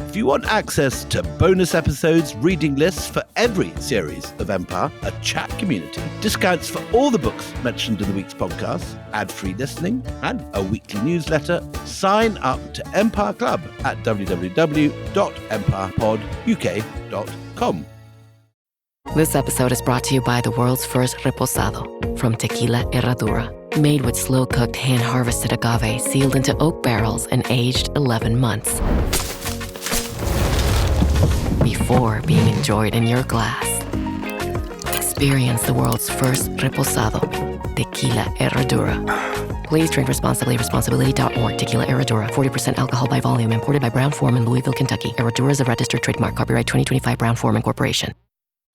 If you want access to bonus episodes, reading lists for every series of Empire, a chat community, discounts for all the books mentioned in the week's podcast, ad-free listening, and a weekly newsletter, sign up to Empire Club at www.empirepoduk.com. This episode is brought to you by the world's first reposado from Tequila Herradura. Made with slow-cooked, hand-harvested agave sealed into oak barrels and aged 11 months. Before being enjoyed in your glass. Experience the world's first reposado, Tequila Herradura. Please drink responsibly. Responsibility.org. Tequila Herradura. 40% alcohol by volume. Imported by Brown-Forman, Louisville, Kentucky. Herradura is a registered trademark. Copyright 2025 Brown-Forman Corporation.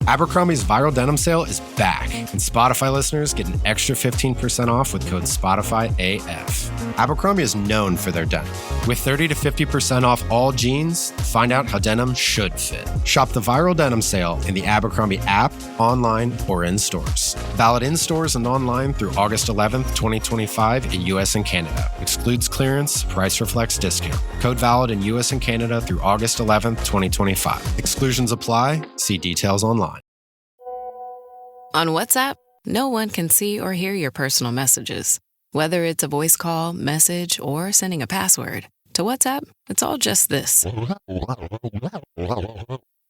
Abercrombie's viral denim sale is back, and Spotify listeners get an extra 15% off with code SPOTIFYAF. Abercrombie is known for their denim. With 30 to 50% off all jeans, find out how denim should fit. Shop the viral denim sale in the Abercrombie app, online, or in stores. Valid in stores and online through August 11th, 2025 in US and Canada. Excludes clearance, price reflects discount. Code valid in US and Canada through August 11th, 2025. Exclusions apply. See details online. On WhatsApp, no one can see or hear your personal messages. Whether it's a voice call, message, or sending a password. To WhatsApp, it's all just this.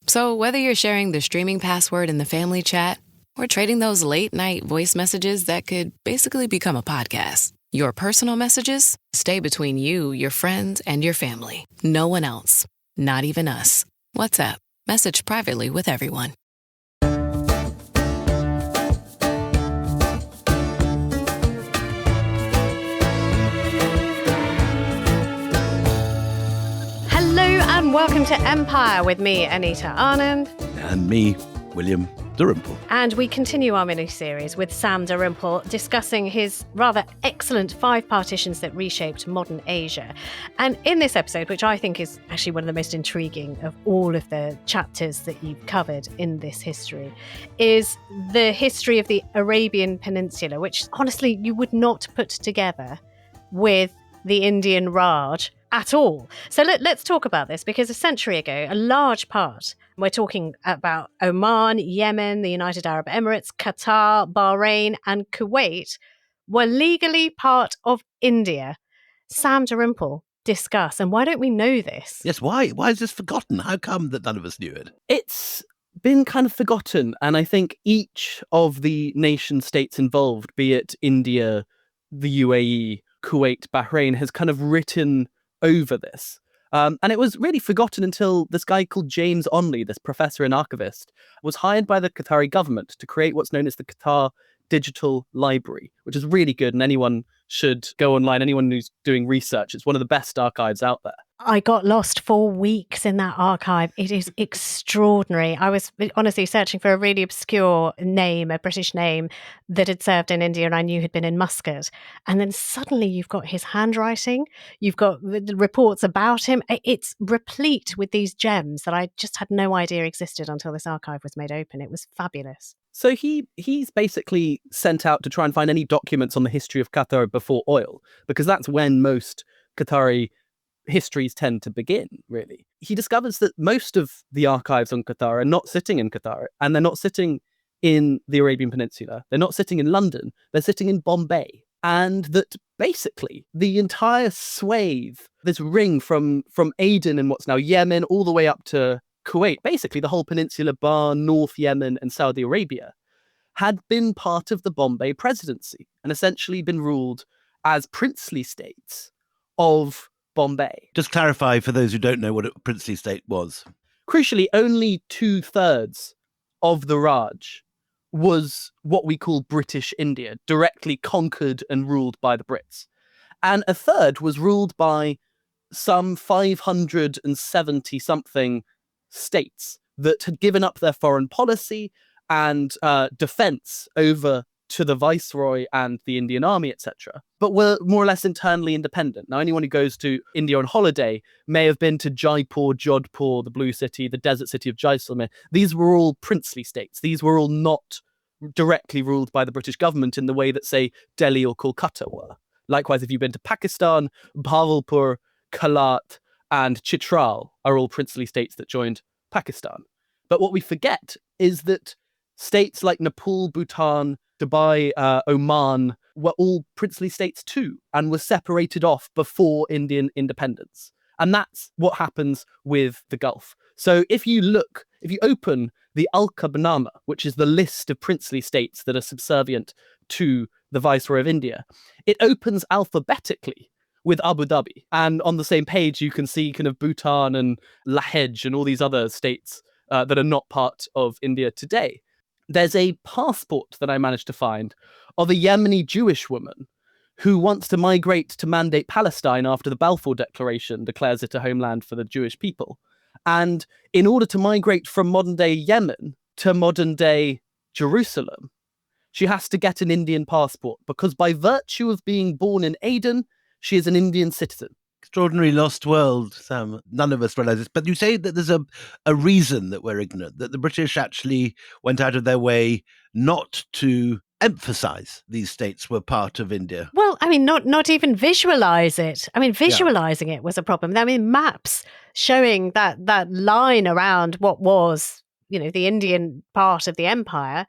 So whether you're sharing the streaming password in the family chat or trading those late-night voice messages that could basically become a podcast, your personal messages stay between you, your friends, and your family. No one else. Not even us. WhatsApp. Message privately with everyone. Welcome to Empire with me, Anita Anand. And me, William Dalrymple. And we continue our mini-series with Sam Dalrymple discussing his rather excellent 5 partitions that reshaped modern Asia. And in this episode, which I think is actually one of the most intriguing of all of the chapters that you've covered in this history, is the history of the Arabian Peninsula, which honestly you would not put together with the Indian Raj at all. So let's talk about this, because a century ago, a large part, we're talking about Oman, Yemen, the United Arab Emirates, Qatar, Bahrain, and Kuwait, were legally part of India. Sam Dalrymple, discuss. And why don't we know this? Yes, why? Why is this forgotten? How come that none of us knew it? It's been kind of forgotten. And I think each of the nation states involved, be it India, the UAE, Kuwait, Bahrain, has kind of written over this. And it was really forgotten until this guy called James Onley, this professor and archivist, was hired by the Qatari government to create what's known as the Qatar Digital Library, which is really good, and anyone should go online. Anyone who's doing research, it's one of the best archives out there. I got lost for weeks in that archive. It is extraordinary. I was honestly searching for a really obscure name, a British name that had served in India and I knew had been in Muscat. And then suddenly you've got his handwriting, you've got the reports about him. It's replete with these gems that I just had no idea existed until this archive was made open. It was fabulous. So he's basically sent out to try and find any documents on the history of Qatar before oil, because that's when most Qatari histories tend to begin, really. He discovers that most of the archives on Qatar are not sitting in Qatar, and they're not sitting in the Arabian Peninsula. They're not sitting in London. They're sitting in Bombay. And that basically the entire swathe, this ring from Aden and what's now Yemen all the way up to Kuwait, basically the whole peninsula bar North Yemen and Saudi Arabia, had been part of the Bombay presidency and essentially been ruled as princely states of Bombay. Just clarify for those who don't know what a princely state was. Crucially, only 2/3 of the Raj was what we call British India, directly conquered and ruled by the Brits. And a third was ruled by some 570-something states that had given up their foreign policy and defense over to the viceroy and the Indian army, etc., but were more or less internally independent. Now, anyone who goes to India on holiday may have been to Jaipur, Jodhpur, the Blue City, the desert city of Jaisalmer. These were all princely states. These were all not directly ruled by the British government in the way that, say, Delhi or Kolkata were. Likewise, if you've been to Pakistan, Bhavalpur, Kalat, and Chitral are all princely states that joined Pakistan. But what we forget is that states like Nepal, Bhutan, Dubai, Oman were all princely states too, and were separated off before Indian independence. And that's what happens with the Gulf. So if you open the Al-Qabanama, which is the list of princely states that are subservient to the Viceroy of India, it opens alphabetically with Abu Dhabi. And on the same page, you can see kind of Bhutan and Lahej and all these other states that are not part of India today. There's a passport that I managed to find of a Yemeni Jewish woman who wants to migrate to Mandate Palestine after the Balfour Declaration declares it a homeland for the Jewish people. And in order to migrate from modern-day Yemen to modern-day Jerusalem, she has to get an Indian passport because by virtue of being born in Aden, she is an Indian citizen. Extraordinary lost world, Sam. None of us realize this. But you say that there's a reason that we're ignorant, that the British actually went out of their way not to emphasize these states were part of India. Well, I mean, not even visualize it. I mean, visualizing it was a problem. I mean, maps showing that line around what was, the Indian part of the empire,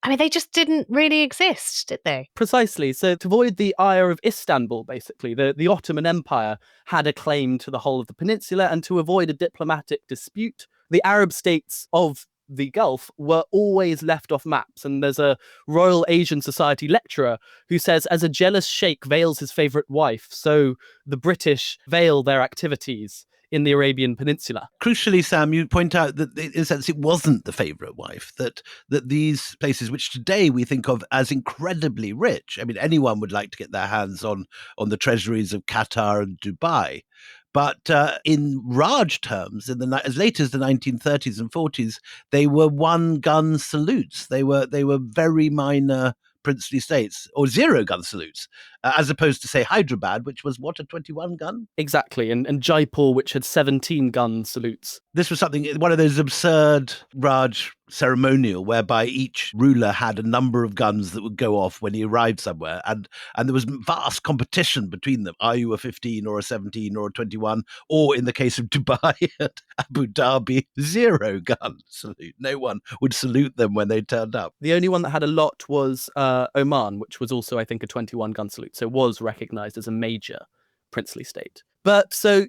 I mean, they just didn't really exist, did they? Precisely. So to avoid the ire of Istanbul, basically, the Ottoman Empire had a claim to the whole of the peninsula, and to avoid a diplomatic dispute, the Arab states of the Gulf were always left off maps. And there's a Royal Asian Society lecturer who says, as a jealous sheikh veils his favourite wife, so the British veil their activities in the Arabian Peninsula. Crucially, Sam, you point out that in a sense it wasn't the favourite wife, that these places, which today we think of as incredibly rich, I mean, anyone would like to get their hands on the treasuries of Qatar and Dubai. But in Raj terms, as late as the 1930s and 40s, they were one-gun salutes. They were very minor princely states, or zero-gun salutes, as opposed to, say, Hyderabad, which was, what, a 21-gun? Exactly, and Jaipur, which had 17-gun salutes. This was one of those absurd Raj ceremonial whereby each ruler had a number of guns that would go off when he arrived somewhere, and there was vast competition between them. Are you a 15 or a 17 or a 21? Or in the case of Dubai and Abu Dhabi, 0-gun salute. No one would salute them when they turned up. The only one that had a lot was Oman, which was also, I think, a 21-gun salute, so was recognized as a major princely state. But so,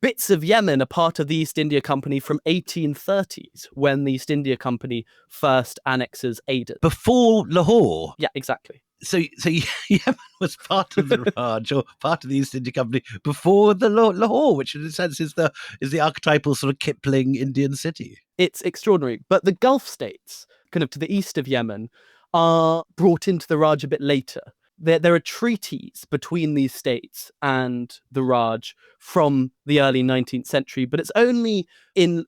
bits of Yemen are part of the East India Company from 1830s, when the East India Company first annexes Aden. Before Lahore? Yeah, exactly. So Yemen was part of the Raj, or part of the East India Company, before the Lahore, which in a sense is the archetypal sort of Kipling Indian city. It's extraordinary. But the Gulf states, kind of to the east of Yemen, are brought into the Raj a bit later. There are treaties between these states and the Raj from the early 19th century, but it's only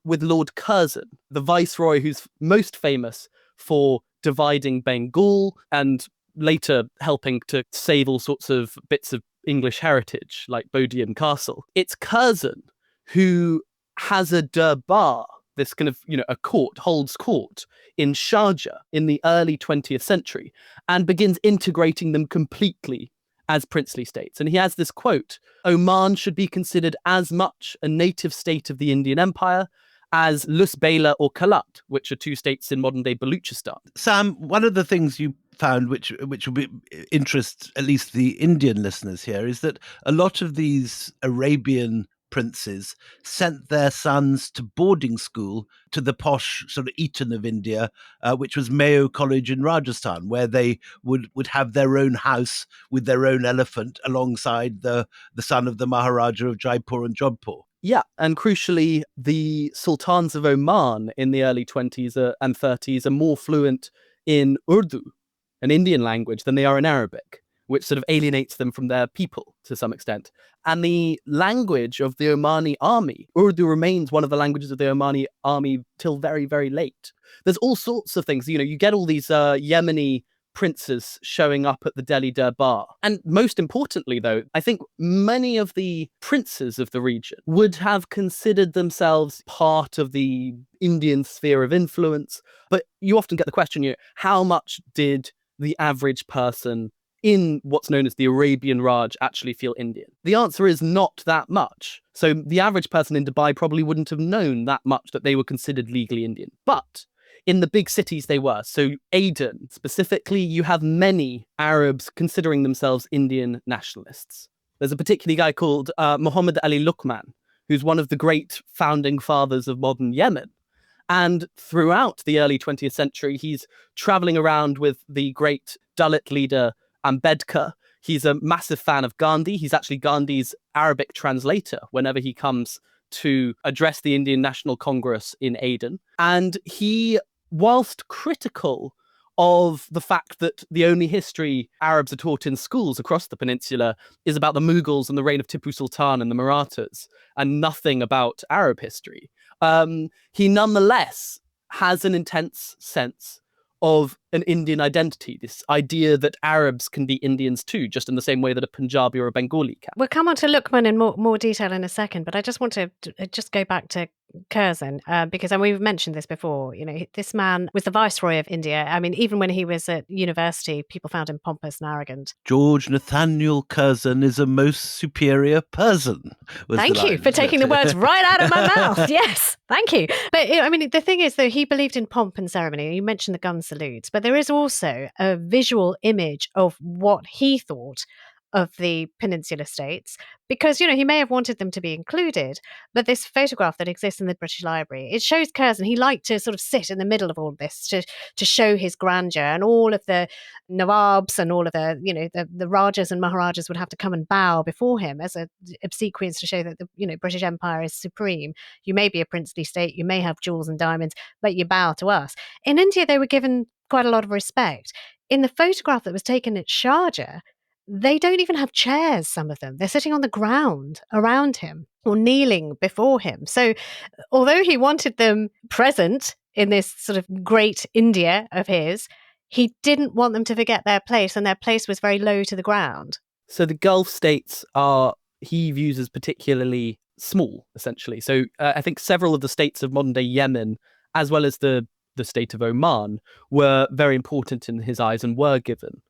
with Lord Curzon, the viceroy who's most famous for dividing Bengal and later helping to save all sorts of bits of English heritage, like Bodiam Castle. It's Curzon who has a durbar, this kind of, a court, holds court in Sharjah in the early 20th century, and begins integrating them completely as princely states. And he has this quote: Oman should be considered as much a native state of the Indian Empire as Lusbela or Kalat, which are two states in modern-day Baluchistan. Sam, one of the things you found, which will be interest at least the Indian listeners here, is that a lot of these Arabian princes sent their sons to boarding school to the posh sort of Eton of India, which was Mayo College in Rajasthan, where they would have their own house with their own elephant alongside the son of the Maharaja of Jaipur and Jodhpur. Yeah, and crucially, the sultans of Oman in the early 20s and 30s are more fluent in Urdu, an Indian language, than they are in Arabic, which sort of alienates them from their people to some extent. And the language of the Omani army, Urdu, remains one of the languages of the Omani army till very, very late. There's all sorts of things. You get all these Yemeni princes showing up at the Delhi Durbar. And most importantly, though, I think many of the princes of the region would have considered themselves part of the Indian sphere of influence. But you often get the question, how much did the average person in what's known as the Arabian Raj actually feel Indian? The answer is not that much. So the average person in Dubai probably wouldn't have known that much that they were considered legally Indian. But in the big cities they were. So Aden, specifically, you have many Arabs considering themselves Indian nationalists. There's a particular guy called Muhammad Ali Luqman, who's one of the great founding fathers of modern Yemen. And throughout the early 20th century, he's traveling around with the great Dalit leader Ambedkar. He's a massive fan of Gandhi. He's actually Gandhi's Arabic translator whenever he comes to address the Indian National Congress in Aden. And he, whilst critical of the fact that the only history Arabs are taught in schools across the peninsula is about the Mughals and the reign of Tipu Sultan and the Marathas, and nothing about Arab history, he nonetheless has an intense sense of an Indian identity, this idea that Arabs can be Indians too, just in the same way that a Punjabi or a Bengali can. We'll come on to Luqman in more detail in a second, but I just want to just go back to Curzon, because and we've mentioned this before, this man was the Viceroy of India. I mean, even when he was at university, people found him pompous and arrogant. George Nathaniel Curzon is a most superior person. Thank you for taking the words right out of my mouth. Yes, thank you. But I mean, the thing is, though, he believed in pomp and ceremony. You mentioned the gun salutes, but there is also a visual image of what he thought of the peninsula states, because he may have wanted them to be included, but this photograph that exists in the British Library, it shows Curzon. He liked to sort of sit in the middle of all of this to show his grandeur, and all of the Nawabs and all of the Rajas and Maharajas would have to come and bow before him as a obsequience to show that the British Empire is supreme. You may be a princely state, you may have jewels and diamonds, but you bow to us. In India, they were given quite a lot of respect. In the photograph that was taken at Sharjah, they don't even have chairs, some of them. They're sitting on the ground around him or kneeling before him. So although he wanted them present in this sort of great India of his, he didn't want them to forget their place, and their place was very low to the ground. So the Gulf states he views as particularly small, essentially. So I think several of the states of modern-day Yemen, as well as the state of Oman, were very important in his eyes and were given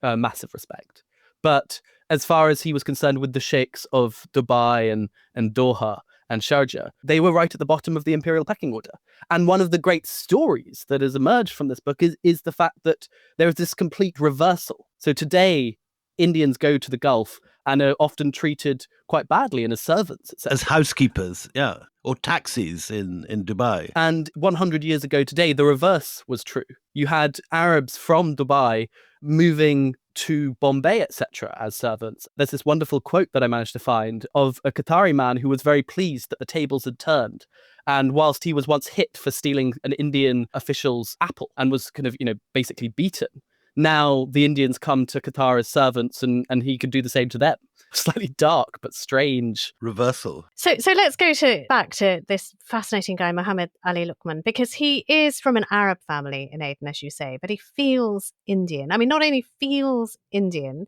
massive respect. But as far as he was concerned with the sheikhs of Dubai and Doha and Sharjah, they were right at the bottom of the imperial pecking order. And one of the great stories that has emerged from this book is the fact that there is this complete reversal. So today, Indians go to the Gulf and are often treated quite badly and as servants, etc. As housekeepers, yeah, or taxis in Dubai. And 100 years ago today, the reverse was true. You had Arabs from Dubai moving to Bombay, etc., as servants. There's this wonderful quote that I managed to find of a Qatari man who was very pleased that the tables had turned. And whilst he was once hit for stealing an Indian official's apple and was kind of, basically beaten, now the Indians come to Qatar as servants and he could do the same to them. Slightly dark, but strange reversal. So let's go back to this fascinating guy, Muhammad Ali Luqman, because he is from an Arab family in Aden, as you say, but he feels Indian. I mean, not only feels Indian,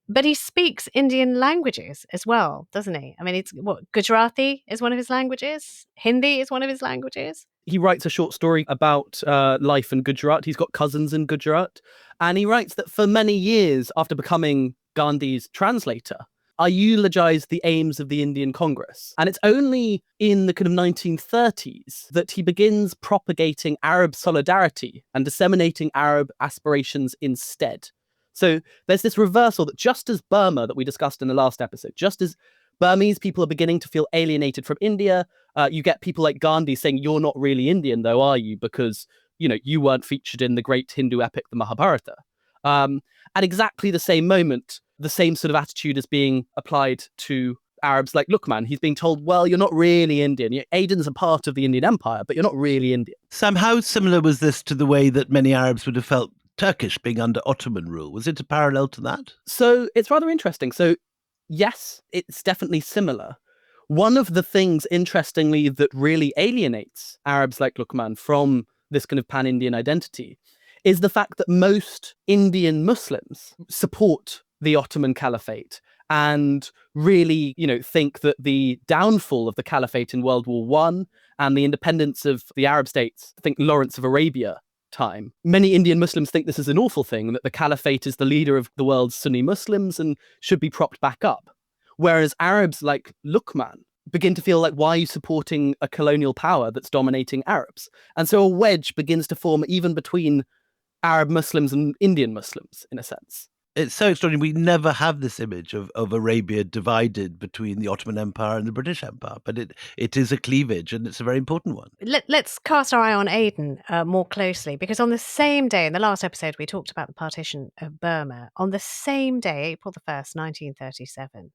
but he speaks Indian languages as well, doesn't he? I mean, Gujarati is one of his languages. Hindi is one of his languages. He writes a short story about life in Gujarat. He's got cousins in Gujarat. And he writes that for many years after becoming Gandhi's translator, I eulogized the aims of the Indian Congress. And it's only in the kind of 1930s that he begins propagating Arab solidarity and disseminating Arab aspirations instead. So there's this reversal that just as Burma, that we discussed in the last episode, just as Burmese people are beginning to feel alienated from India, you get people like Gandhi saying, you're not really Indian though, are you? Because, you weren't featured in the great Hindu epic, the Mahabharata. At exactly the same moment, the same sort of attitude is being applied to Arabs like Luqman. He's being told, well, you're not really Indian. Aden's a part of the Indian Empire, but you're not really Indian. Sam, how similar was this to the way that many Arabs would have felt Turkish being under Ottoman rule? Was it a parallel to that? So it's rather interesting. So yes, it's definitely similar. One of the things, interestingly, that really alienates Arabs like Luqman from this kind of pan-Indian identity is the fact that most Indian Muslims support the Ottoman Caliphate and really, think that the downfall of the Caliphate in World War I and the independence of the Arab states, I think Lawrence of Arabia time. Many Indian Muslims think this is an awful thing, that the caliphate is the leader of the world's Sunni Muslims and should be propped back up. Whereas Arabs like Luqman begin to feel like, why are you supporting a colonial power that's dominating Arabs? And so a wedge begins to form even between Arab Muslims and Indian Muslims, in a sense. It's so extraordinary. We never have this image of Arabia divided between the Ottoman Empire and the British Empire, but it is a cleavage, and it's a very important one. Let's cast our eye on Aden more closely, because on the same day, in the last episode, we talked about the partition of Burma. On the same day, April the 1st, 1937,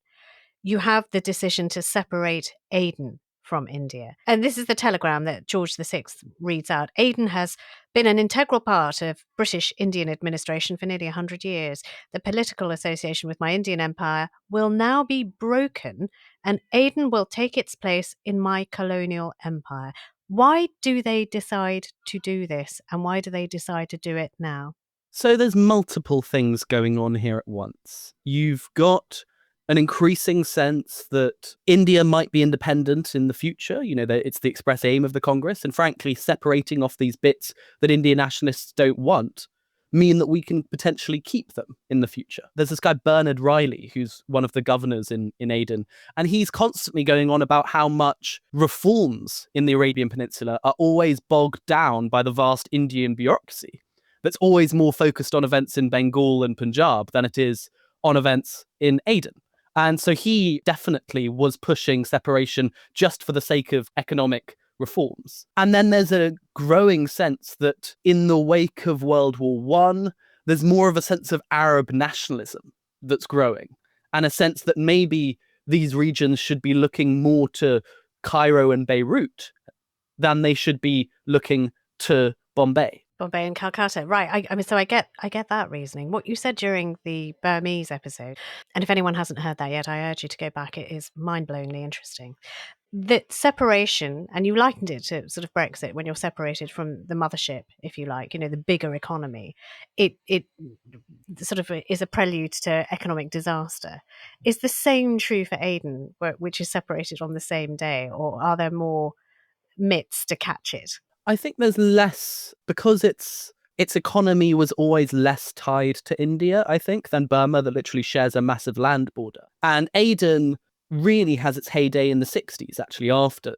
you have the decision to separate Aden from India. And this is the telegram that George VI reads out. Aden has been an integral part of British Indian administration for nearly 100 years. The political association with my Indian empire will now be broken, and Aden will take its place in my colonial empire. Why do they decide to do this, and why do they decide to do it now? So there's multiple things going on here at once. You've got an increasing sense that India might be independent in the future. You know, that it's the express aim of the Congress. And frankly, separating off these bits that Indian nationalists don't want mean that we can potentially keep them in the future. There's this guy, Bernard Riley, who's one of the governors in Aden, and he's constantly going on about how much reforms in the Arabian Peninsula are always bogged down by the vast Indian bureaucracy that's always more focused on events in Bengal and Punjab than it is on events in Aden. And so he definitely was pushing separation just for the sake of economic reforms. And then there's a growing sense that in the wake of World War I, there's more of a sense of Arab nationalism that's growing, and a sense that maybe these regions should be looking more to Cairo and Beirut than they should be looking to Bombay. Bombay and Calcutta, right? I mean, so I get that reasoning. What you said during the Burmese episode, and if anyone hasn't heard that yet, I urge you to go back. It is mind-blowingly interesting. That separation, and you likened it to sort of Brexit, when you're separated from the mothership, if you like, you know, the bigger economy. It sort of is a prelude to economic disaster. Is the same true for Aden, which is separated on the same day, or are there more mitts to catch it? I think there's less, because its economy was always less tied to India, I think, than Burma, that literally shares a massive land border. And Aden really has its heyday in the 60s, actually,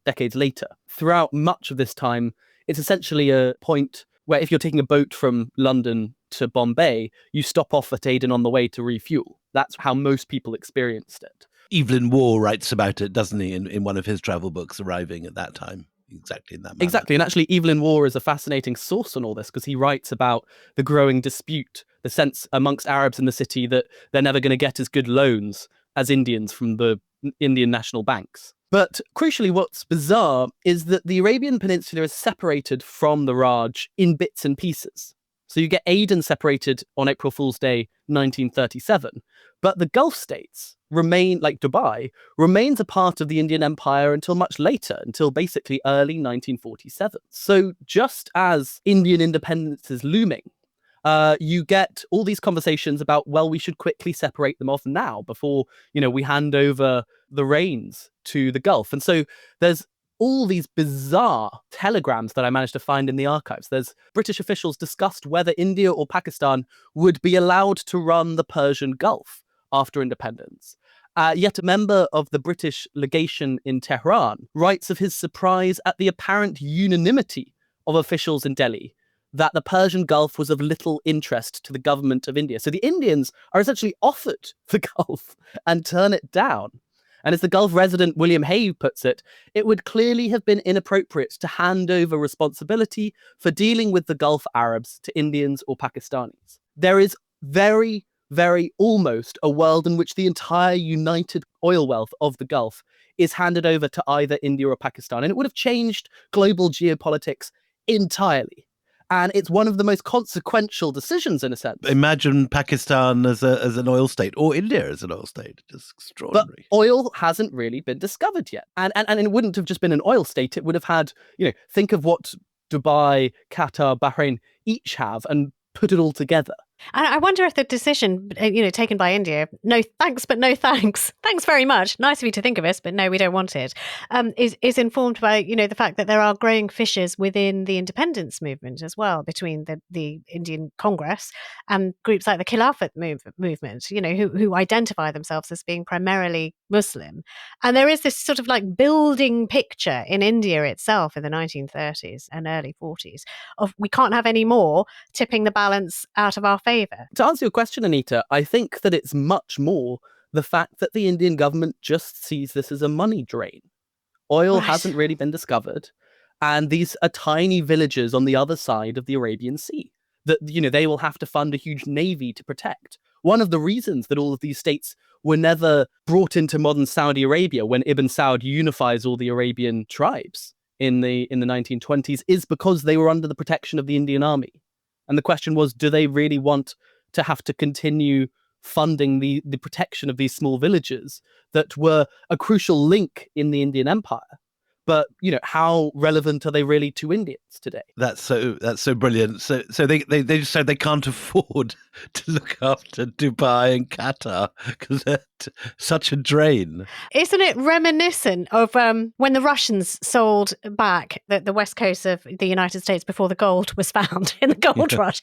decades later. Throughout much of this time, it's essentially a point where if you're taking a boat from London to Bombay, you stop off at Aden on the way to refuel. That's how most people experienced it. Evelyn Waugh writes about it, doesn't he, in one of his travel books, arriving at that time. Exactly in that manner. Exactly. And actually, Evelyn Waugh is a fascinating source on all this, because he writes about the growing dispute, the sense amongst Arabs in the city that they're never going to get as good loans as Indians from the Indian national banks. But crucially, what's bizarre is that the Arabian Peninsula is separated from the Raj in bits and pieces. So you get Aden separated on April Fool's Day 1937, but the Gulf states remain, like Dubai, remains a part of the Indian Empire until much later, until basically early 1947. So just as Indian independence is looming, you get all these conversations about, well, we should quickly separate them off now before, you know, we hand over the reins to the Gulf. And so there's all these bizarre telegrams that I managed to find in the archives. There's British officials discussed whether India or Pakistan would be allowed to run the Persian Gulf after independence. Yet a member of the British legation in Tehran writes of his surprise at the apparent unanimity of officials in Delhi that the Persian Gulf was of little interest to the government of India. So the Indians are essentially offered the Gulf and turn it down. And as the Gulf resident William Hay puts it, it would clearly have been inappropriate to hand over responsibility for dealing with the Gulf Arabs to Indians or Pakistanis. There is very almost a world in which the entire united oil wealth of the Gulf is handed over to either India or Pakistan. And it would have changed global geopolitics entirely. And it's one of the most consequential decisions, in a sense. Imagine Pakistan as an oil state, or India as an oil state. Just extraordinary. But oil hasn't really been discovered yet. And it wouldn't have just been an oil state. It would have had, think of what Dubai, Qatar, Bahrain each have, and put it all together. And I wonder if the decision, taken by India, no thanks, but no thanks. Thanks very much. Nice of you to think of us, but no, we don't want it, is informed by, the fact that there are growing fissures within the independence movement as well, between the Indian Congress and groups like the Khilafat movement, who identify themselves as being primarily Muslim. And there is this sort of like building picture in India itself in the 1930s and early 40s of we can't have any more tipping the balance out of our favour. To answer your question, Anita, I think that it's much more the fact that the Indian government just sees this as a money drain. Oil hasn't really been discovered, and these are tiny villages on the other side of the Arabian Sea that, they will have to fund a huge navy to protect. One of the reasons that all of these states were never brought into modern Saudi Arabia when Ibn Saud unifies all the Arabian tribes in the 1920s is because they were under the protection of the Indian army. And the question was, do they really want to have to continue funding the protection of these small villages that were a crucial link in the Indian Empire? But, how relevant are they really to Indians today? That's so brilliant. So they just said they can't afford to look after Dubai and Qatar because they're such a drain. Isn't it reminiscent of when the Russians sold back the west coast of the United States before the gold was found in the gold rush?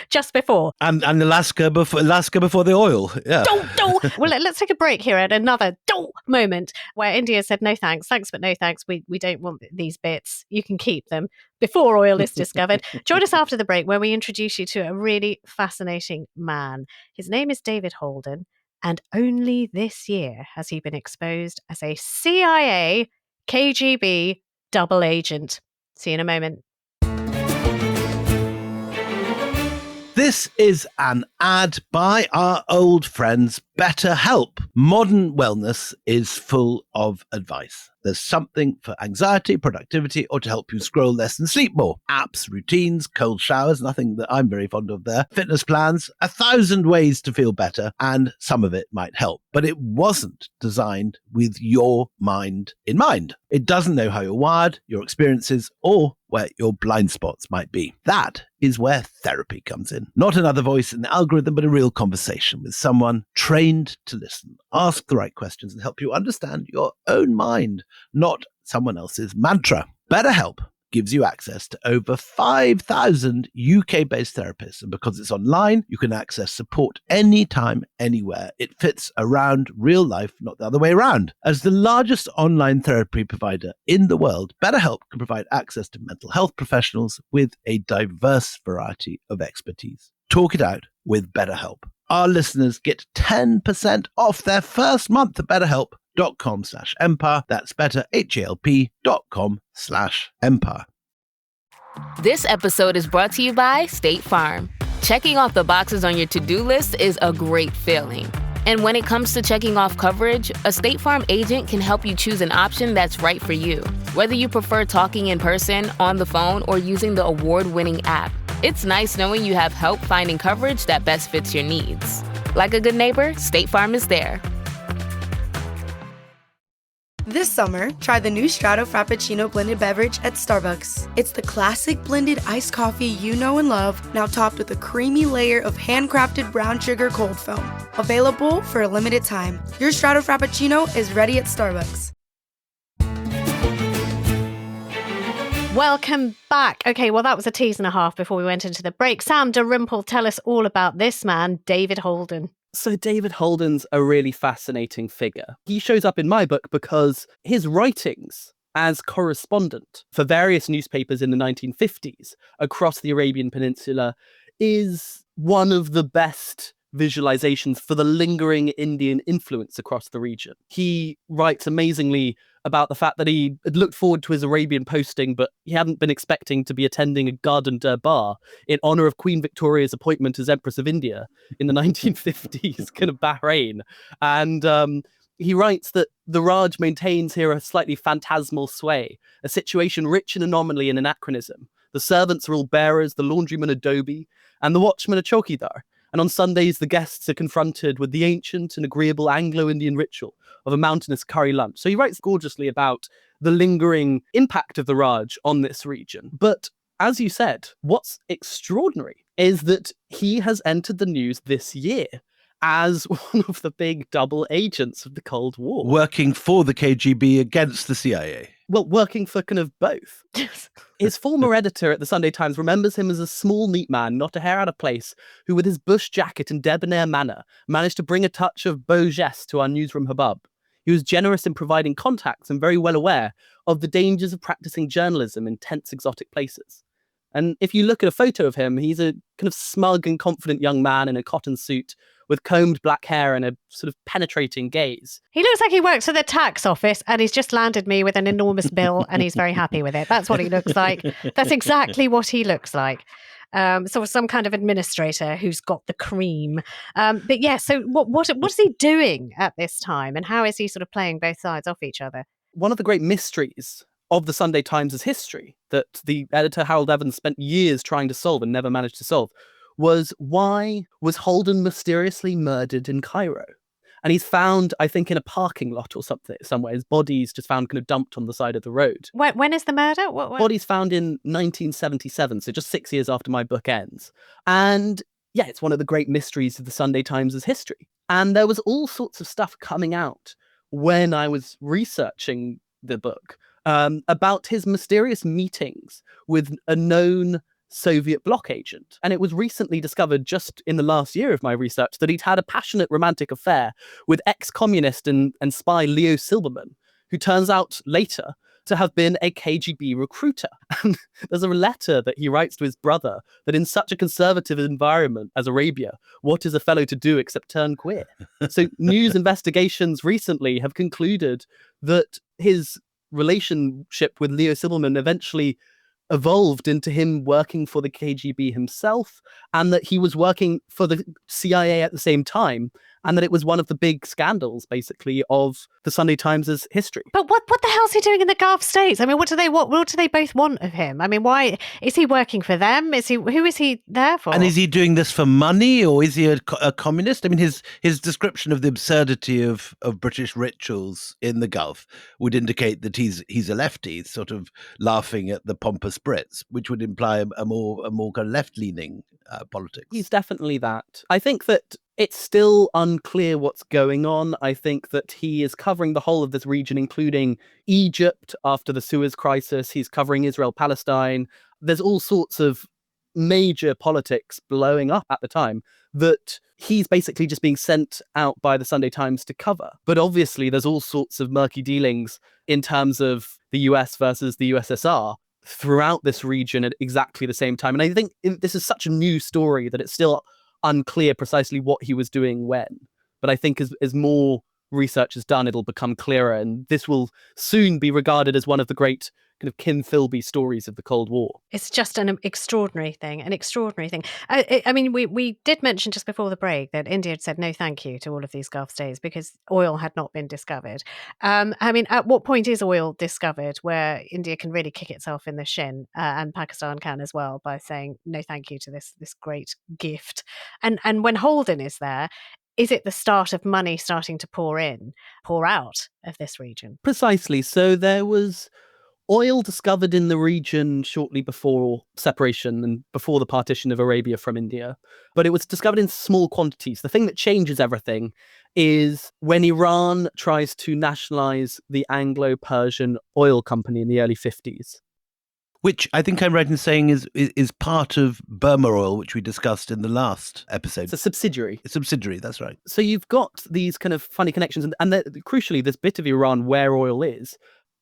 Just before. And Alaska before the oil. Yeah. Well, let's take a break here at another moment where India said no thanks, but no thanks. We don't want these bits. You can keep them before oil is discovered. Join us after the break where we introduce you to a really fascinating man. His name is David Holden, and only this year has he been exposed as a CIA KGB double agent. See you in a moment. This is an ad by our old friends BetterHelp. Modern wellness is full of advice. There's something for anxiety, productivity, or to help you scroll less and sleep more. Apps, routines, cold showers, nothing that I'm very fond of there. Fitness plans, 1,000 ways to feel better, and some of it might help. But it wasn't designed with your mind in mind. It doesn't know how you're wired, your experiences, or where your blind spots might be. That is where therapy comes in. Not another voice in the algorithm, but a real conversation with someone trained to listen, ask the right questions, and help you understand your own mind, not someone else's mantra. BetterHelp gives you access to over 5,000 UK-based therapists. And because it's online, you can access support anytime, anywhere. It fits around real life, not the other way around. As the largest online therapy provider in the world, BetterHelp can provide access to mental health professionals with a diverse variety of expertise. Talk it out with BetterHelp. Our listeners get 10% off their first month at BetterHelp.com/Empire. That's BetterHelp.com/Empire. This episode is brought to you by State Farm. Checking off the boxes on your to-do list is a great feeling. And when it comes to checking off coverage, a State Farm agent can help you choose an option that's right for you. Whether you prefer talking in person, on the phone, or using the award-winning app, it's nice knowing you have help finding coverage that best fits your needs. Like a good neighbor, State Farm is there. This summer, try the new Strato Frappuccino blended beverage at Starbucks. It's the classic blended iced coffee you know and love, now topped with a creamy layer of handcrafted brown sugar cold foam. Available for a limited time. Your Strato Frappuccino is ready at Starbucks. Welcome back. Okay, well, that was a tease and a half before we went into the break. Sam Dalrymple, tell us all about this man, David Holden. So David Holden's a really fascinating figure. He shows up in my book because his writings as correspondent for various newspapers in the 1950s across the Arabian Peninsula is one of the best visualizations for the lingering Indian influence across the region. He writes amazingly about the fact that he had looked forward to his Arabian posting, but he hadn't been expecting to be attending a garden durbar in honor of Queen Victoria's appointment as Empress of India in the 1950s, kind of Bahrain. And he writes that the Raj maintains here a slightly phantasmal sway, a situation rich in anomaly and anachronism. The servants are all bearers, the laundrymen adobe, and the watchmen are chowkidar. And on Sundays, the guests are confronted with the ancient and agreeable Anglo-Indian ritual of a mountainous curry lunch. So he writes gorgeously about the lingering impact of the Raj on this region. But as you said, what's extraordinary is that he has entered the news this year as one of the big double agents of the Cold War. Working for the KGB against the CIA. Well, working for kind of both. His former editor at the Sunday Times remembers him as a small, neat man, not a hair out of place, who with his bush jacket and debonair manner managed to bring a touch of beau geste to our newsroom hubbub. He was generous in providing contacts and very well aware of the dangers of practicing journalism in tense, exotic places. And if you look at a photo of him, he's a kind of smug and confident young man in a cotton suit with combed black hair and a sort of penetrating gaze. He looks like he works at the tax office and he's just landed me with an enormous bill and he's very happy with it. That's what he looks like. That's exactly what he looks like. So some kind of administrator who's got the cream. But yeah, so what is he doing at this time and how is he sort of playing both sides off each other? One of the great mysteries of the Sunday Times' history that the editor Harold Evans spent years trying to solve and never managed to solve was why was Holden mysteriously murdered in Cairo? And he's found, I think, in a parking lot or something somewhere. His body's just found kind of dumped on the side of the road. When is the murder? What? Body's found in 1977, so just 6 years after my book ends. And yeah, it's one of the great mysteries of the Sunday Times' history. And there was all sorts of stuff coming out when I was researching the book about his mysterious meetings with a known Soviet bloc agent. And it was recently discovered just in the last year of my research that he'd had a passionate romantic affair with ex-communist and spy Leo Silberman, who turns out later to have been a KGB recruiter. And there's a letter that he writes to his brother that in such a conservative environment as Arabia, what is a fellow to do except turn queer? So news investigations recently have concluded that his relationship with Leo Silberman eventually evolved into him working for the KGB himself, and that he was working for the CIA at the same time, and that it was one of the big scandals, basically, of the Sunday Times' history. But what the hell's he doing in the Gulf states? I mean, what do they both want of him? I mean, why is he working for them? Who is he there for? And is he doing this for money, or is he a communist? I mean, his description of the absurdity of British rituals in the Gulf would indicate that he's a lefty, sort of laughing at the pompous Brits, which would imply a more kind of left-leaning politics. He's definitely that. I think that it's still unclear what's going on. I think that he is covering the whole of this region, including Egypt after the Suez Crisis. He's covering Israel-Palestine. There's all sorts of major politics blowing up at the time that he's basically just being sent out by the Sunday Times to cover. But obviously, there's all sorts of murky dealings in terms of the US versus the USSR throughout this region at exactly the same time. And I think this is such a new story that it's still unclear precisely what he was doing when. But I think as more research is done, it'll become clearer, and this will soon be regarded as one of the great kind of Kim Philby stories of the Cold War. It's just an extraordinary thing, I mean, we did mention just before the break that India had said no thank you to all of these Gulf states because oil had not been discovered. I mean, at what point is oil discovered where India can really kick itself in the shin, and Pakistan can as well, by saying no thank you to this great gift? And when Holden is there, is it the start of money starting to pour out of this region? Precisely. So there was oil discovered in the region shortly before separation and before the partition of Arabia from India, but it was discovered in small quantities. The thing that changes everything is when Iran tries to nationalize the Anglo-Persian Oil Company in the early 50s. Which I think I'm right in saying is part of Burma Oil, which we discussed in the last episode. It's a subsidiary. That's right. So you've got these kind of funny connections, and crucially, this bit of Iran where oil is,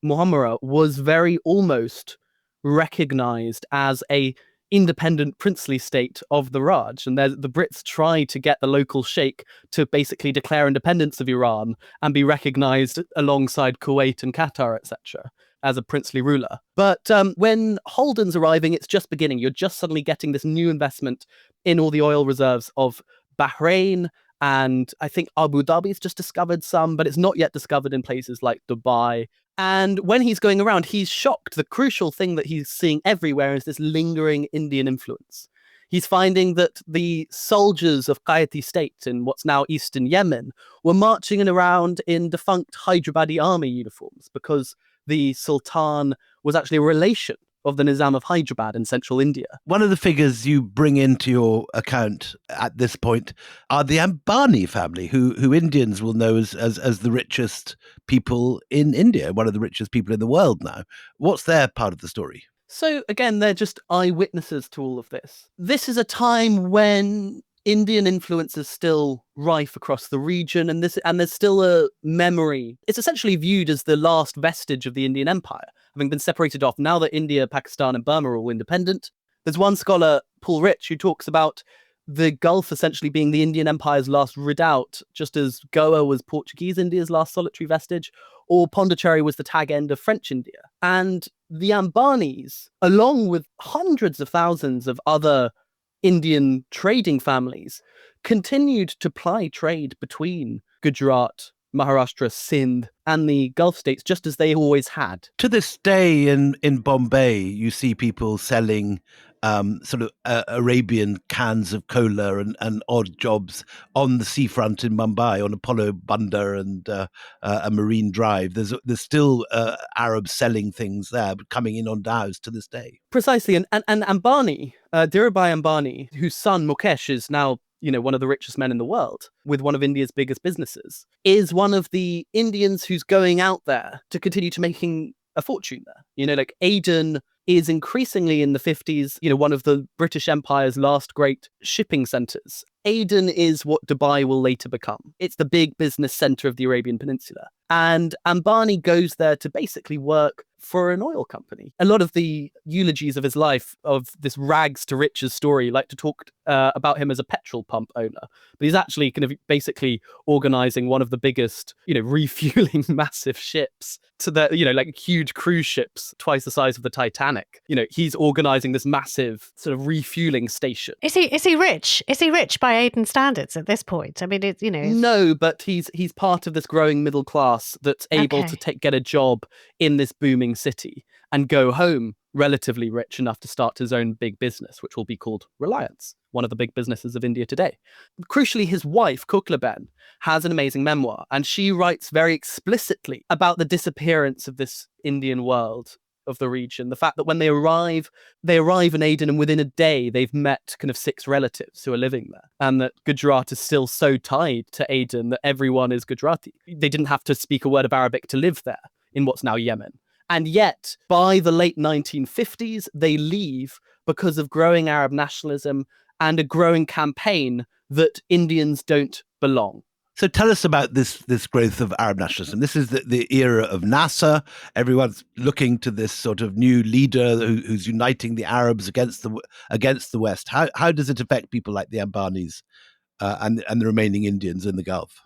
Muhammara was very almost recognized as a independent princely state of the Raj. And the Brits tried to get the local sheikh to basically declare independence of Iran and be recognized alongside Kuwait and Qatar, etc., as a princely ruler. But when Holden's arriving, it's just beginning. You're just suddenly getting this new investment in all the oil reserves of Bahrain, and I think Abu Dhabi's just discovered some, but it's not yet discovered in places like Dubai. And when he's going around, he's shocked. The crucial thing that he's seeing everywhere is this lingering Indian influence. He's finding that the soldiers of Qayati state in what's now eastern Yemen were marching around in defunct Hyderabadi army uniforms because the Sultan was actually a relation of the Nizam of Hyderabad in central India. One of the figures you bring into your account at this point are the Ambani family, who Indians will know as the richest people in India, one of the richest people in the world now. What's their part of the story? So again, they're just eyewitnesses to all of this. This is a time when Indian influence is still rife across the region, and there's still a memory. It's essentially viewed as the last vestige of the Indian Empire, having been separated off. Now that India, Pakistan, and Burma are all independent, there's one scholar, Paul Rich, who talks about the Gulf essentially being the Indian Empire's last redoubt, just as Goa was Portuguese India's last solitary vestige, or Pondicherry was the tag end of French India. And the Ambanis, along with hundreds of thousands of other Indian trading families, continued to ply trade between Gujarat, Maharashtra, Sindh, and the Gulf states, just as they always had. To this day in Bombay, you see people selling sort of Arabian cans of cola and odd jobs on the seafront in Mumbai, on Apollo Bunder and a Marine Drive. There's still Arabs selling things there, but coming in on dhows to this day. Precisely. And Ambani, Dhirubhai Ambani, whose son Mukesh is now one of the richest men in the world, with one of India's biggest businesses, is one of the Indians who's going out there to continue to making a fortune there. Like Aden is increasingly in the 50s, one of the British Empire's last great shipping centers. Aden is what Dubai will later become. It's the big business center of the Arabian Peninsula. And Ambani goes there to basically work for an oil company. A lot of the eulogies of his life, of this rags to riches story, like to talk about him as a petrol pump owner. But he's actually kind of basically organizing one of the biggest, refueling massive ships to the, like huge cruise ships, twice the size of the Titanic. He's organizing this massive sort of refueling station. Is he rich? Is he rich by Aden standards at this point? I mean, No, but he's part of this growing middle class that's able to get a job in this booming city and go home relatively rich enough to start his own big business, which will be called Reliance, one of the big businesses of India today. Crucially, his wife, Kuklaben, has an amazing memoir, and she writes very explicitly about the disappearance of this Indian world of the region. The fact that when they arrive in Aden, and within a day they've met kind of 6 relatives who are living there, and that Gujarat is still so tied to Aden that everyone is Gujarati. They didn't have to speak a word of Arabic to live there in what's now Yemen. And yet, by the late 1950s, they leave because of growing Arab nationalism and a growing campaign that Indians don't belong. So tell us about this growth of Arab nationalism. This is the era of Nasser. Everyone's looking to this sort of new leader who's uniting the Arabs against the West. How does it affect people like the Ambanis and the remaining Indians in the Gulf?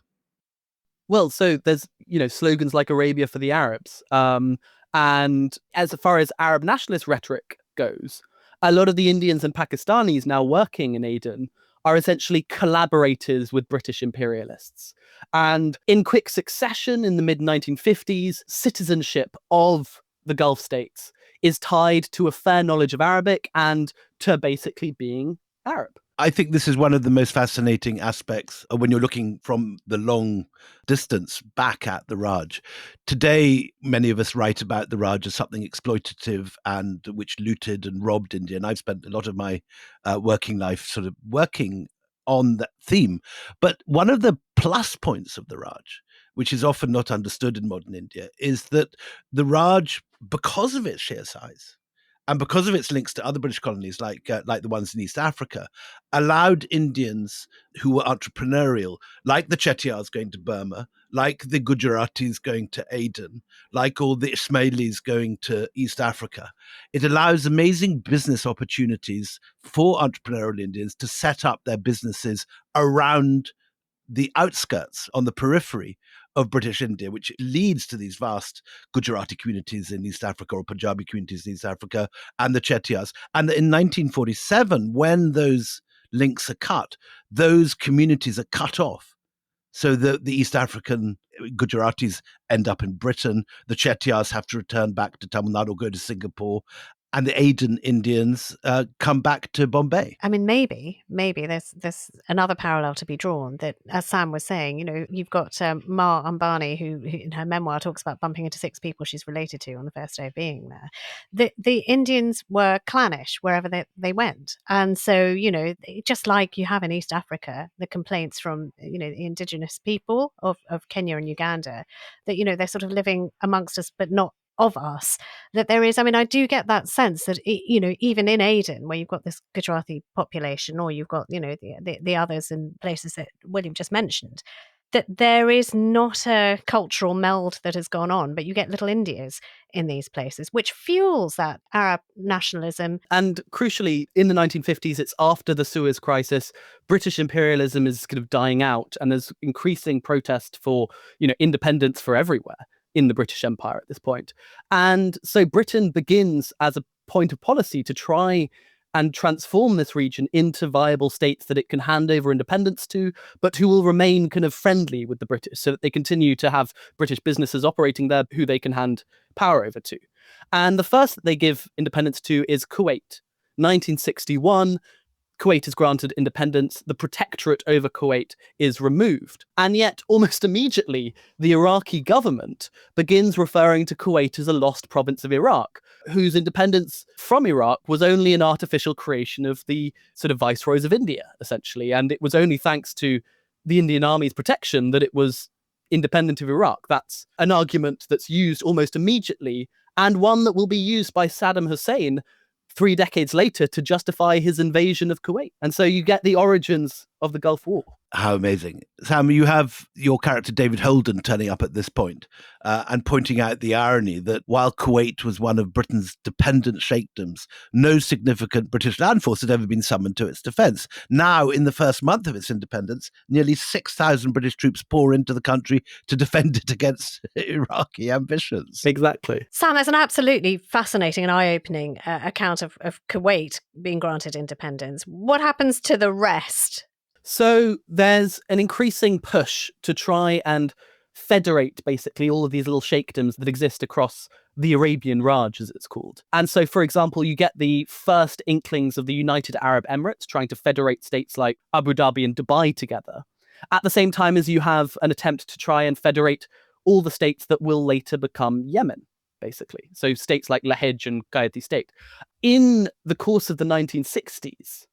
Well, so there's slogans like Arabia for the Arabs. And as far as Arab nationalist rhetoric goes, a lot of the Indians and Pakistanis now working in Aden are essentially collaborators with British imperialists. And in quick succession in the mid-1950s, citizenship of the Gulf states is tied to a fair knowledge of Arabic and to basically being Arab. I think this is one of the most fascinating aspects when you're looking from the long distance back at the Raj. Today, many of us write about the Raj as something exploitative and which looted and robbed India. And I've spent a lot of my working life sort of working on that theme. But one of the plus points of the Raj, which is often not understood in modern India, is that the Raj, because of its sheer size, and because of its links to other British colonies, like the ones in East Africa, allowed Indians who were entrepreneurial, like the Chettiars going to Burma, like the Gujaratis going to Aden, like all the Ismailis going to East Africa. It allows amazing business opportunities for entrepreneurial Indians to set up their businesses around the outskirts, on the periphery of British India, which leads to these vast Gujarati communities in East Africa or Punjabi communities in East Africa and the Chettiars. And in 1947, when those links are cut, those communities are cut off. So the East African Gujaratis end up in Britain. The Chettiars have to return back to Tamil Nadu or go to Singapore. and the Aden Indians come back to Bombay. I mean, maybe there's another parallel to be drawn that, as Sam was saying, you've got Ma Ambani, who in her memoir talks about bumping into 6 people she's related to on the first day of being there. The Indians were clannish wherever they went. And so, just like you have in East Africa, the complaints from, the indigenous people of Kenya and Uganda, that, they're sort of living amongst us, but not of us, that there is, I do get that sense that, even in Aden, where you've got this Gujarati population, or you've got, the others in places that William just mentioned, that there is not a cultural meld that has gone on, but you get little Indias in these places, which fuels that Arab nationalism. And crucially, in the 1950s, it's after the Suez Crisis, British imperialism is kind of dying out, and there's increasing protest for, independence for everywhere in the British Empire at this point. And so Britain begins as a point of policy to try and transform this region into viable states that it can hand over independence to, but who will remain kind of friendly with the British, so that they continue to have British businesses operating there who they can hand power over to. And the first that they give independence to is Kuwait. 1961, Kuwait is granted independence, the protectorate over Kuwait is removed. And yet, almost immediately, the Iraqi government begins referring to Kuwait as a lost province of Iraq, whose independence from Iraq was only an artificial creation of the sort of viceroys of India, essentially. And it was only thanks to the Indian Army's protection that it was independent of Iraq. That's an argument that's used almost immediately, and one that will be used by Saddam Hussein 3 decades later to justify his invasion of Kuwait. And so you get the origins of the Gulf War. How amazing. Sam, you have your character David Holden turning up at this point and pointing out the irony that while Kuwait was one of Britain's dependent sheikdoms, no significant British land force had ever been summoned to its defence. Now, in the first month of its independence, nearly 6,000 British troops pour into the country to defend it against Iraqi ambitions. Exactly. Sam, there's an absolutely fascinating and eye-opening account of Kuwait being granted independence. What happens to the rest? So there's an increasing push to try and federate basically all of these little sheikdoms that exist across the Arabian Raj, as it's called. And so, for example, you get the first inklings of the United Arab Emirates trying to federate states like Abu Dhabi and Dubai together, at the same time as you have an attempt to try and federate all the states that will later become Yemen, basically. So states like Lahej and Qaidi State. In the course of the 1960s,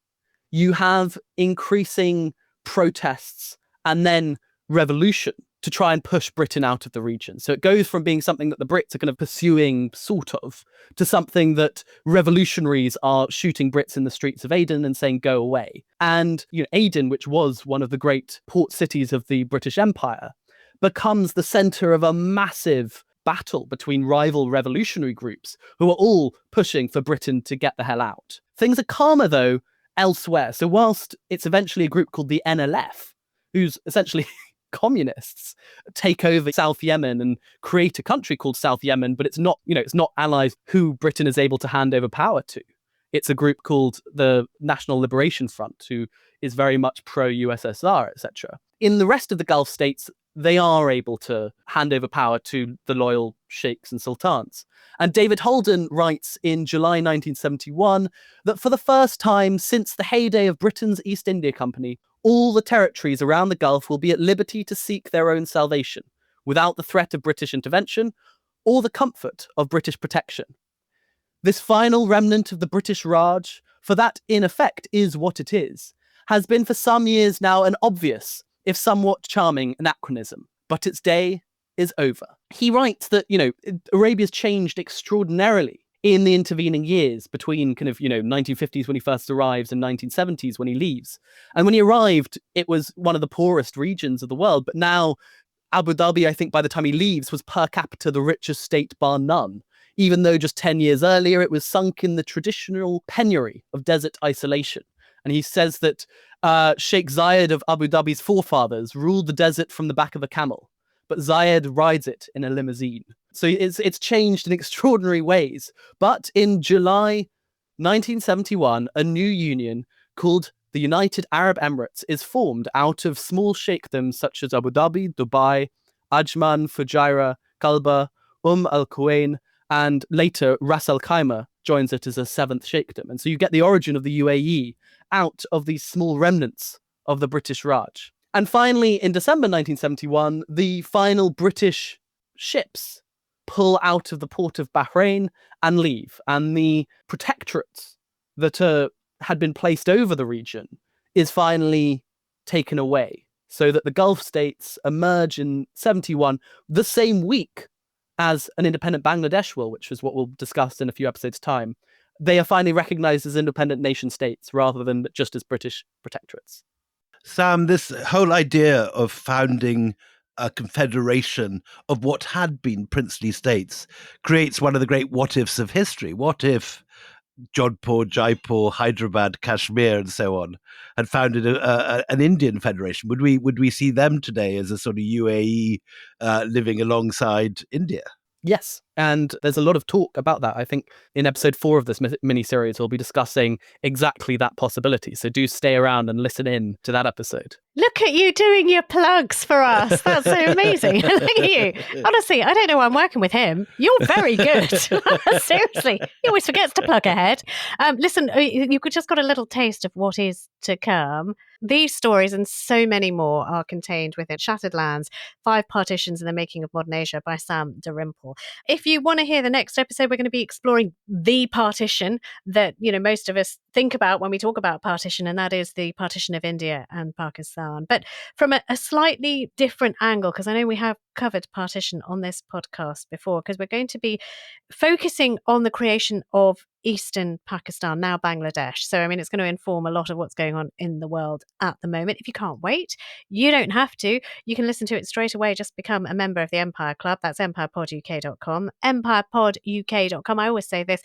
you have increasing protests and then revolution to try and push Britain out of the region. So it goes from being something that the Brits are kind of pursuing, sort of, to something that revolutionaries are shooting Brits in the streets of Aden and saying, go away. And, Aden, which was one of the great port cities of the British Empire, becomes the center of a massive battle between rival revolutionary groups who are all pushing for Britain to get the hell out. Things are calmer, though, elsewhere. So whilst it's eventually a group called the NLF, who's essentially communists, take over South Yemen and create a country called South Yemen, but it's not allies who Britain is able to hand over power to. It's a group called the National Liberation Front, who is very much pro-USSR, etc. In the rest of the Gulf states, they are able to hand over power to the loyal sheikhs and sultans. And David Holden writes in July 1971 that for the first time since the heyday of Britain's East India Company, all the territories around the Gulf will be at liberty to seek their own salvation, without the threat of British intervention or the comfort of British protection. This final remnant of the British Raj, for that in effect is what it is, has been for some years now an obvious, if somewhat charming, anachronism. But its day is over. He writes that, Arabia's changed extraordinarily in the intervening years between 1950s when he first arrives and 1970s when he leaves. And when he arrived, it was one of the poorest regions of the world. But now Abu Dhabi, I think by the time he leaves, was per capita the richest state bar none, even though just 10 years earlier it was sunk in the traditional penury of desert isolation. And he says that Sheikh Zayed of Abu Dhabi's forefathers ruled the desert from the back of a camel, but Zayed rides it in a limousine. So it's changed in extraordinary ways. But in July 1971, a new union called the United Arab Emirates is formed out of small sheikdoms such as Abu Dhabi, Dubai, Ajman, Fujairah, Qalba, Al Quwain, and later Ras Al Khaimah, joins it as a seventh sheikhdom. And so you get the origin of the UAE out of these small remnants of the British Raj. And finally, in December 1971, the final British ships pull out of the port of Bahrain and leave. And the protectorates that had been placed over the region is finally taken away, so that the Gulf states emerge in 71, the same week as an independent Bangladesh will, which is what we'll discuss in a few episodes' time. They are finally recognized as independent nation states rather than just as British protectorates. Sam, this whole idea of founding a confederation of what had been princely states creates one of the great what-ifs of history. What if Jodhpur, Jaipur, Hyderabad, Kashmir, and so on had founded an Indian federation? Would we see them today as a sort of UAE living alongside India? Yes, and there's a lot of talk about that. I think in episode 4 of this mini-series, we'll be discussing exactly that possibility. So do stay around and listen in to that episode. Look at you doing your plugs for us. That's so amazing. Look at you. Honestly, I don't know why I'm working with him. You're very good. Seriously. He always forgets to plug ahead. Listen, you just got a little taste of what is to come. These stories and so many more are contained within Shattered Lands, 5 Partitions in the Making of Modern Asia by Sam Dalrymple. If you want to hear the next episode, we're going to be exploring the partition that, most of us think about when we talk about partition, and that is the partition of India and Pakistan. But from a slightly different angle, because I know we have covered partition on this podcast before, because we're going to be focusing on the creation of Eastern Pakistan, now Bangladesh. So, it's going to inform a lot of what's going on in the world at the moment. If you can't wait, you don't have to. You can listen to it straight away. Just become a member of the Empire Club. That's empirepoduk.com, empirepoduk.com. I always say this,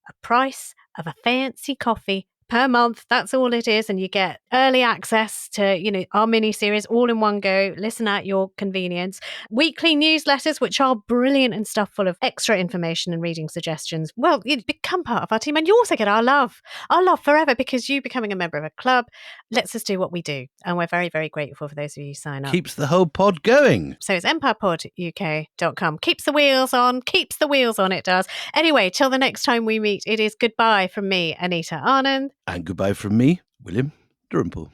a price of a fancy coffee per month. That's all it is. And you get early access to, our mini series all in one go. Listen at your convenience. Weekly newsletters, which are brilliant and stuff full of extra information and reading suggestions. Well, you become part of our team, and you also get our love forever, because you becoming a member of a club lets us do what we do. And we're very, very grateful for those of you who sign up. Keeps the whole pod going. So it's empirepoduk.com. Keeps the wheels on, it does. Anyway, till the next time we meet, it is goodbye from me, Anita Anand. And goodbye from me, William Dalrymple.